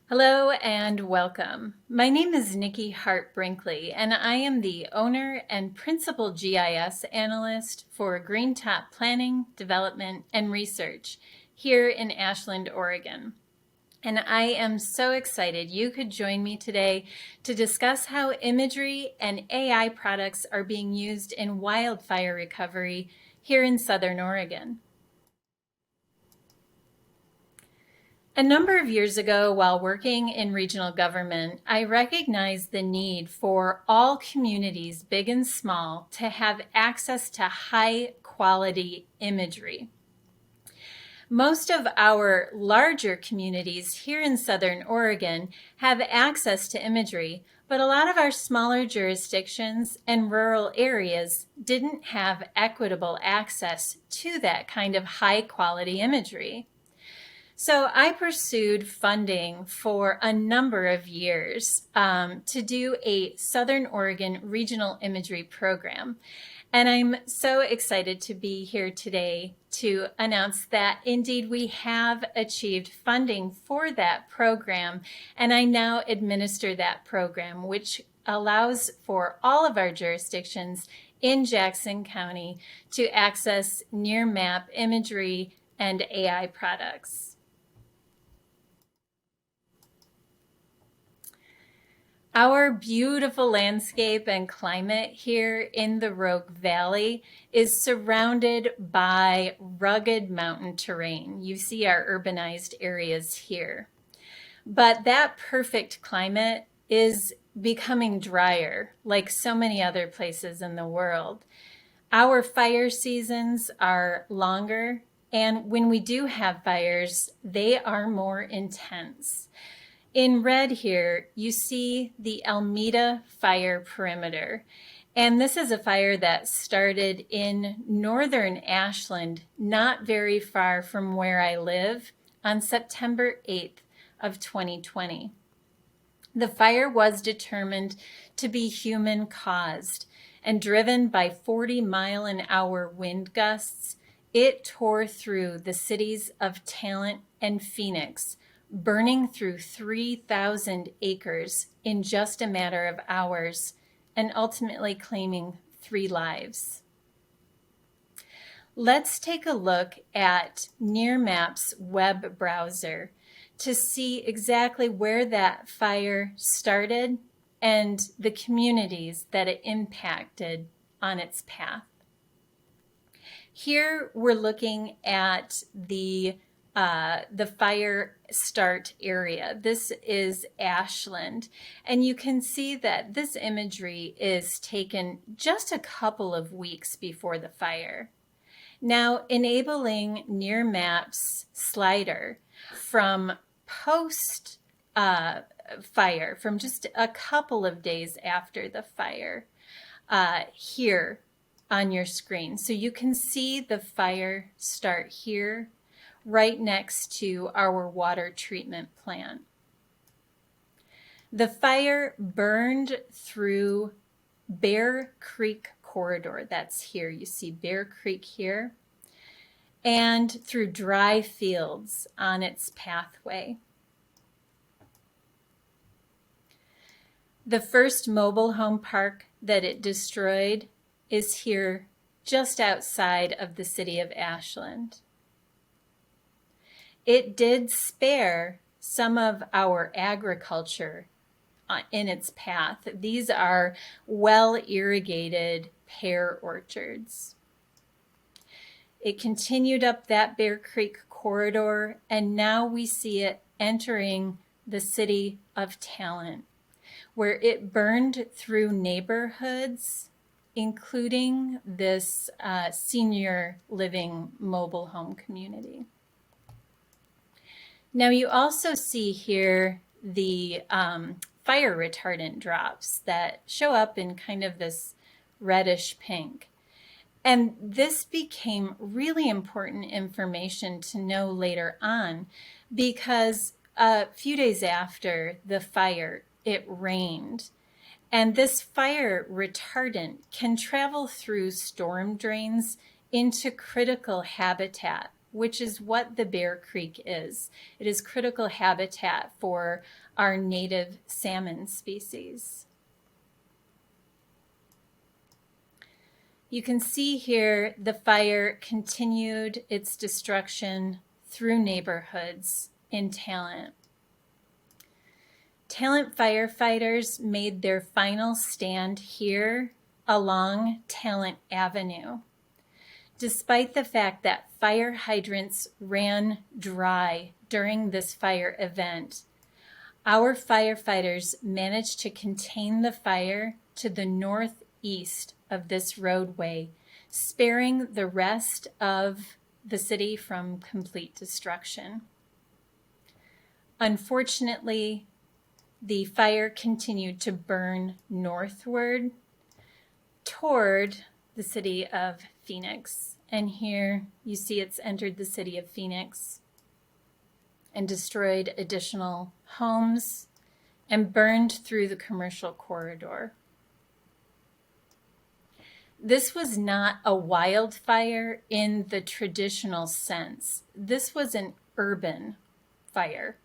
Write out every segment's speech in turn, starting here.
Hello and welcome. My name is Nikki Hart-Brinkley, and I am the owner and principal GIS analyst for Greentop Planning, Development, and Research here in Ashland, Oregon. And I am so excited you could join me today to discuss how imagery and AI products are being used in wildfire recovery here in Southern Oregon. A number of years ago, while working in regional government, I recognized the need for all communities, big and small, to have access to high quality imagery. Most of our larger communities here in Southern Oregon have access to imagery, but a lot of our smaller jurisdictions and rural areas didn't have equitable access to that kind of high quality imagery. So I pursued funding for a number of years to do a Southern Oregon regional imagery program. And I'm so excited to be here today to announce that indeed we have achieved funding for that program. And I now administer that program, which allows for all of our jurisdictions in Jackson County to access Nearmap imagery and AI products. Our beautiful landscape and climate here in the Rogue Valley is surrounded by rugged mountain terrain. You see our urbanized areas here. But that perfect climate is becoming drier, like so many other places in the world. Our fire seasons are longer, and when we do have fires, they are more intense. In red here, you see the Almeda Fire perimeter. And this is a fire that started in northern Ashland, not very far from where I live, on September 8th of 2020. The fire was determined to be human caused, and driven by 40-mile-an-hour wind gusts, it tore through the cities of Talent and Phoenix, burning through 3,000 acres in just a matter of hours and ultimately claiming 3 lives. Let's take a look at Nearmap's web browser to see exactly where that fire started and the communities that it impacted on its path. Here we're looking at the fire start area. This is Ashland, and you can see that this imagery is taken just a couple of weeks before the fire. Now, enabling Nearmap's slider from post fire, from just a couple of days after the fire, here on your screen. So you can see the fire start here, right next to our water treatment plant. The fire burned through Bear Creek corridor. That's here. You see Bear Creek here. And through dry fields on its pathway. The first mobile home park that it destroyed is here just outside of the city of Ashland. It did spare some of our agriculture in its path. These are well-irrigated pear orchards. It continued up that Bear Creek corridor, and now we see it entering the city of Talent, where it burned through neighborhoods, including this senior living mobile home community. Now you also see here the fire retardant drops that show up in kind of this reddish pink. And this became really important information to know later on because a few days after the fire, it rained. And this fire retardant can travel through storm drains into critical habitat which is what the Bear Creek is. It is critical habitat for our native salmon species. You can see here the fire continued its destruction through neighborhoods in Talent. Talent firefighters made their final stand here along Talent Avenue. Despite the fact that fire hydrants ran dry during this fire event, our firefighters managed to contain the fire to the northeast of this roadway, sparing the rest of the city from complete destruction. Unfortunately, the fire continued to burn northward toward the city of Phoenix. And here you see it's entered the city of Phoenix and destroyed additional homes and burned through the commercial corridor. This was not a wildfire in the traditional sense. This was an urban fire.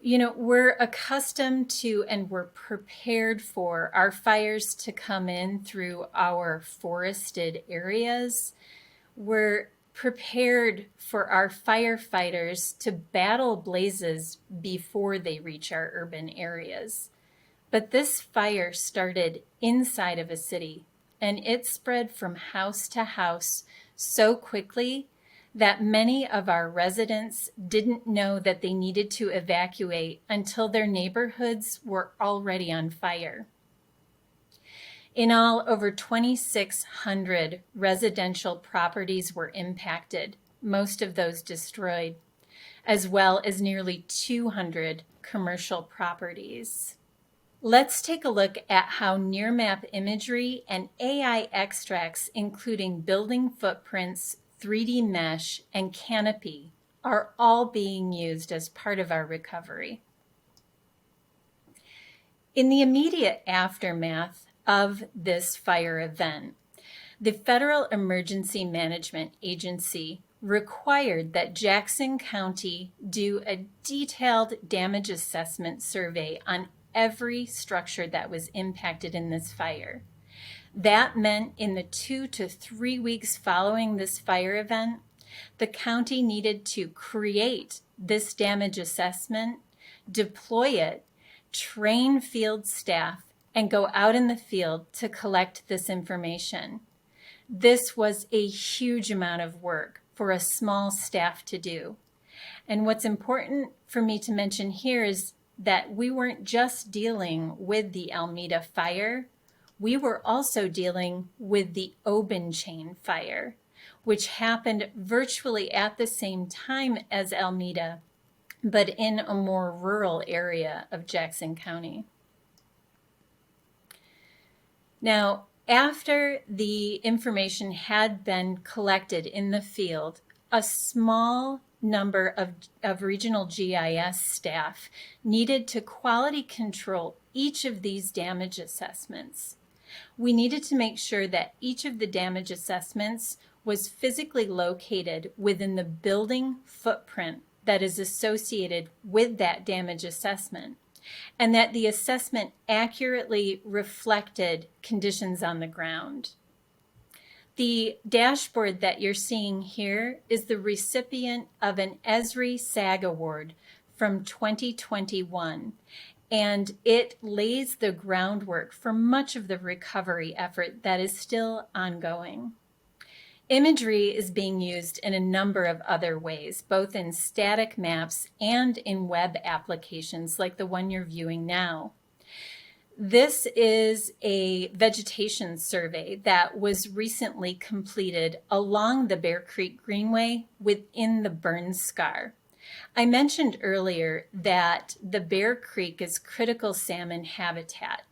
You know, we're accustomed to and we're prepared for our fires to come in through our forested areas. We're prepared for our firefighters to battle blazes before they reach our urban areas. But this fire started inside of a city, and it spread from house to house so quickly that many of our residents didn't know that they needed to evacuate until their neighborhoods were already on fire. In all, over 2,600 residential properties were impacted, most of those destroyed, as well as nearly 200 commercial properties. Let's take a look at how Nearmap imagery and AI extracts, including building footprints, 3D mesh, and canopy, are all being used as part of our recovery. In the immediate aftermath of this fire event, the Federal Emergency Management Agency required that Jackson County do a detailed damage assessment survey on every structure that was impacted in this fire. That meant in the 2 to 3 weeks following this fire event, the county needed to create this damage assessment, deploy it, train field staff, and go out in the field to collect this information. This was a huge amount of work for a small staff to do. And what's important for me to mention here is that we weren't just dealing with the Almeda Fire, we were also dealing with the Obenchain Fire, which happened virtually at the same time as Almeda, but in a more rural area of Jackson County. Now, after the information had been collected in the field, a small number of regional GIS staff needed to quality control each of these damage assessments. We needed to make sure that each of the damage assessments was physically located within the building footprint that is associated with that damage assessment, and that the assessment accurately reflected conditions on the ground. The dashboard that you're seeing here is the recipient of an Esri SAG Award from 2021, and it lays the groundwork for much of the recovery effort that is still ongoing. Imagery is being used in a number of other ways, both in static maps and in web applications like the one you're viewing now. This is a vegetation survey that was recently completed along the Bear Creek Greenway within the burn scar. I mentioned earlier that the Bear Creek is critical salmon habitat.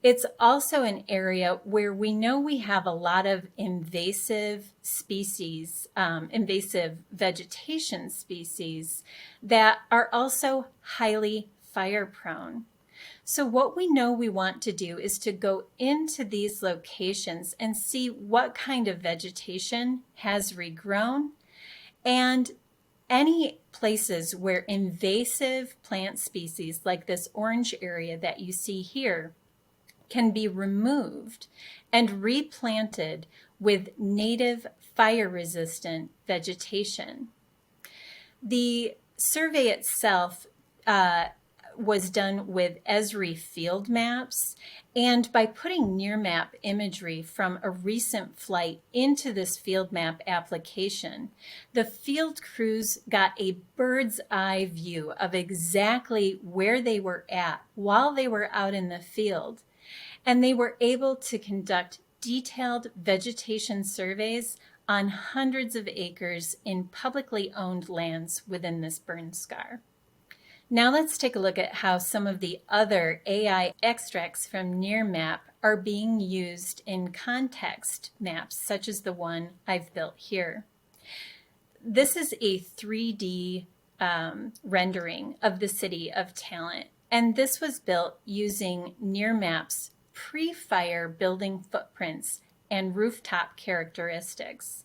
It's also an area where we know we have a lot of invasive species, invasive vegetation species that are also highly fire prone. So what we know we want to do is to go into these locations and see what kind of vegetation has regrown And any places where invasive plant species like this orange area that you see here can be removed and replanted with native fire-resistant vegetation. The survey itself was done with Esri field maps, and by putting Nearmap imagery from a recent flight into this field map application, the field crews got a bird's eye view of exactly where they were at while they were out in the field, and they were able to conduct detailed vegetation surveys on hundreds of acres in publicly owned lands within this burn scar. Now let's take a look at how some of the other AI extracts from Nearmap are being used in context maps, such as the one I've built here. This is a 3D rendering of the city of Talent, and this was built using Nearmap's pre-fire building footprints and rooftop characteristics.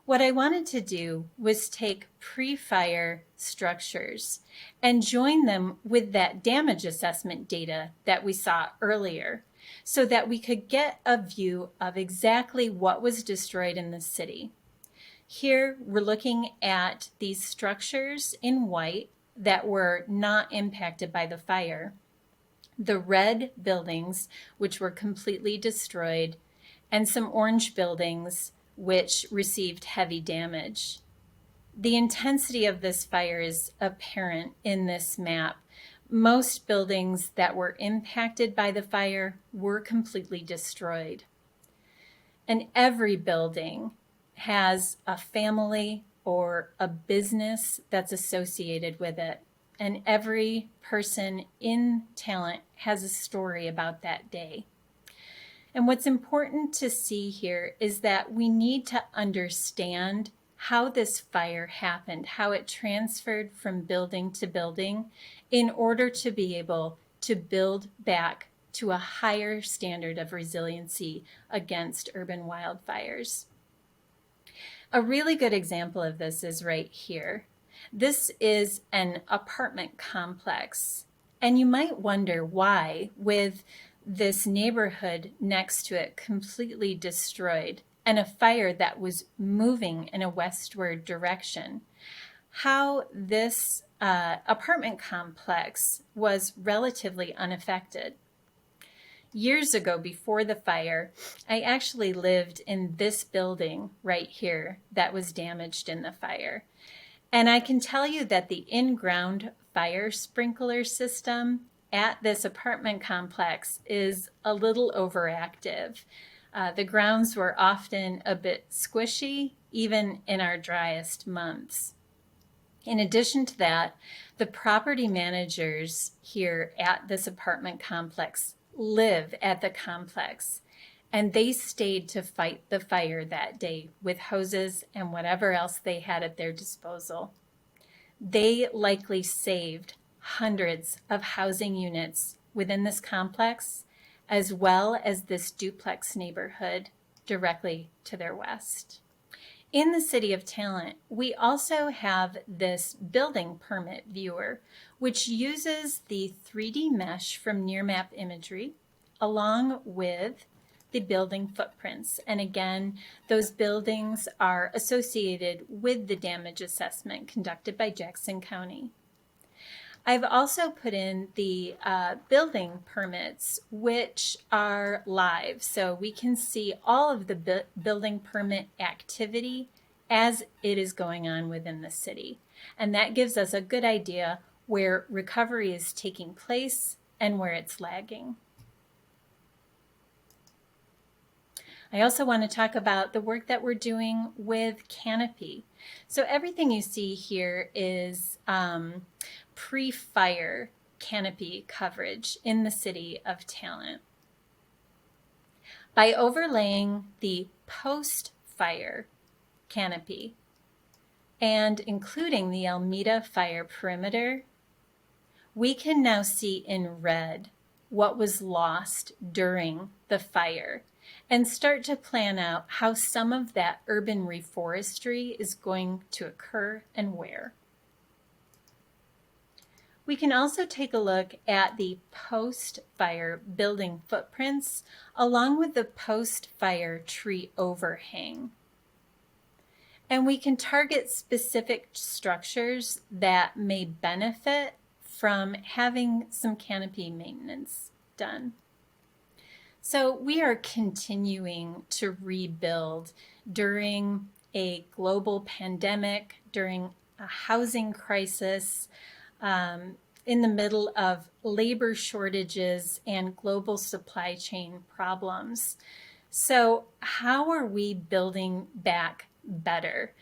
What I wanted to do was take pre-fire structures and join them with that damage assessment data that we saw earlier so that we could get a view of exactly what was destroyed in the city. Here we're looking at these structures in white that were not impacted by the fire, the red buildings which were completely destroyed, and some orange buildings which received heavy damage. The intensity of this fire is apparent in this map. Most buildings that were impacted by the fire were completely destroyed. And every building has a family or a business that's associated with it. And every person in Talent has a story about that day. And what's important to see here is that we need to understand how this fire happened, how it transferred from building to building in order to be able to build back to a higher standard of resiliency against urban wildfires. A really good example of this is right here. This is an apartment complex, and you might wonder why, with this neighborhood next to it completely destroyed and a fire that was moving in a westward direction, how this apartment complex was relatively unaffected. Years ago, before the fire, I actually lived in this building right here that was damaged in the fire. And I can tell you that the in-ground fire sprinkler system at this apartment complex is a little overactive. The grounds were often a bit squishy, even in our driest months. In addition to that, the property managers here at this apartment complex live at the complex, and they stayed to fight the fire that day with hoses and whatever else they had at their disposal. They likely saved hundreds of housing units within this complex, as well as this duplex neighborhood directly to their west. In the City of Talent, we also have this building permit viewer, which uses the 3D mesh from Nearmap imagery along with the building footprints. And again, those buildings are associated with the damage assessment conducted by Jackson County. I've also put in the building permits, which are live. So we can see all of the building permit activity as it is going on within the city. And that gives us a good idea where recovery is taking place and where it's lagging. I also want to talk about the work that we're doing with canopy. So everything you see here is pre-fire canopy coverage in the City of Talent. By overlaying the post-fire canopy and including the Almeda Fire perimeter, we can now see in red what was lost during the fire. and start to plan out how some of that urban reforestry is going to occur and where. We can also take a look at the post-fire building footprints along with the post-fire tree overhang. And we can target specific structures that may benefit from having some canopy maintenance done. So we are continuing to rebuild during a global pandemic, during a housing crisis, in the middle of labor shortages and global supply chain problems. So how are we building back better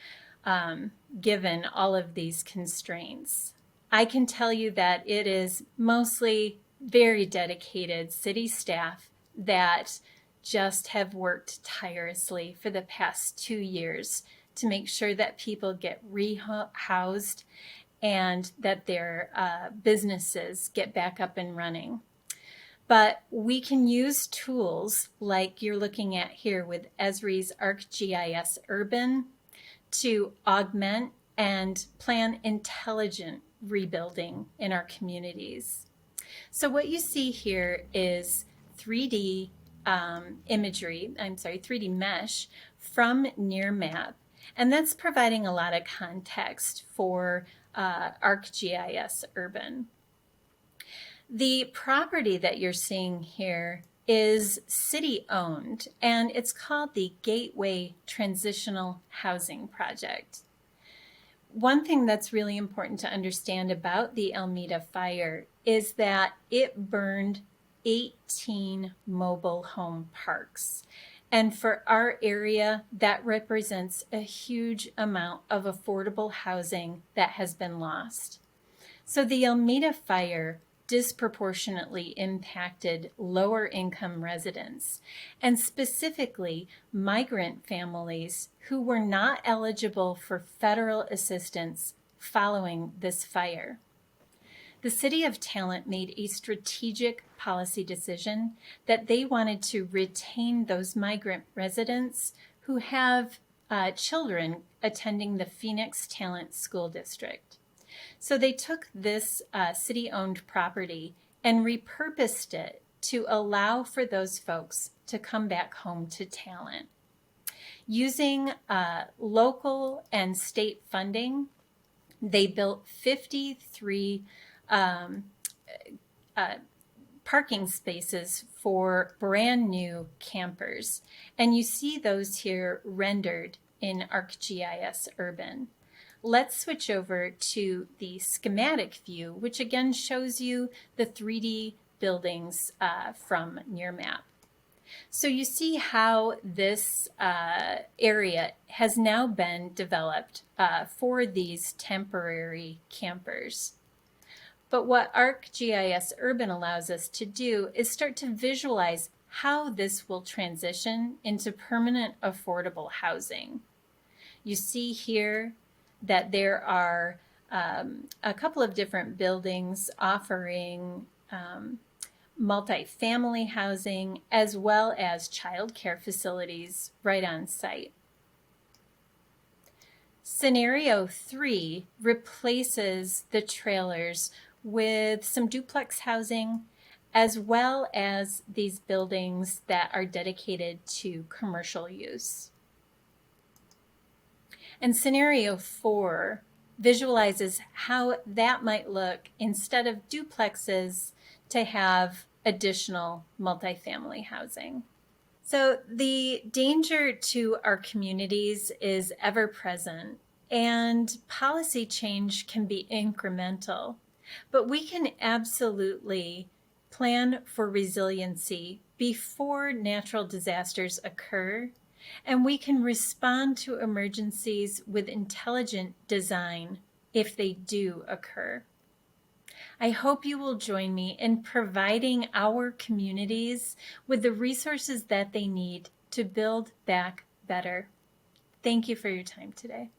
given all of these constraints? I can tell you that it is mostly very dedicated city staff that just have worked tirelessly for the past 2 years to make sure that people get rehoused and that their businesses get back up and running. But we can use tools like you're looking at here with Esri's ArcGIS Urban to augment and plan intelligent rebuilding in our communities. So what you see here is 3D 3D mesh from Nearmap, and that's providing a lot of context for ArcGIS Urban. The property that you're seeing here is city-owned, and it's called the Gateway Transitional Housing Project. One thing that's really important to understand about the Almeda Fire is that it burned 18 mobile home parks. And for our area, that represents a huge amount of affordable housing that has been lost. So the Almeda Fire disproportionately impacted lower income residents, and specifically migrant families who were not eligible for federal assistance following this fire. The City of Talent made a strategic policy decision that they wanted to retain those migrant residents who have children attending the Phoenix Talent School District. So they took this city-owned property and repurposed it to allow for those folks to come back home to Talent. Using local and state funding, they built 53 parking spaces for brand new campers. And you see those here rendered in ArcGIS Urban. Let's switch over to the schematic view, which again shows you the 3D buildings from Nearmap. So you see how this area has now been developed for these temporary campers. But what ArcGIS Urban allows us to do is start to visualize how this will transition into permanent affordable housing. You see here that there are a couple of different buildings offering multifamily housing as well as childcare facilities right on site. Scenario 3 replaces the trailers with some duplex housing as well as these buildings that are dedicated to commercial use. And scenario 4 visualizes how that might look instead of duplexes to have additional multifamily housing. So the danger to our communities is ever present, and policy change can be incremental, but we can absolutely plan for resiliency before natural disasters occur, and we can respond to emergencies with intelligent design if they do occur. I hope you will join me in providing our communities with the resources that they need to build back better. Thank you for your time today.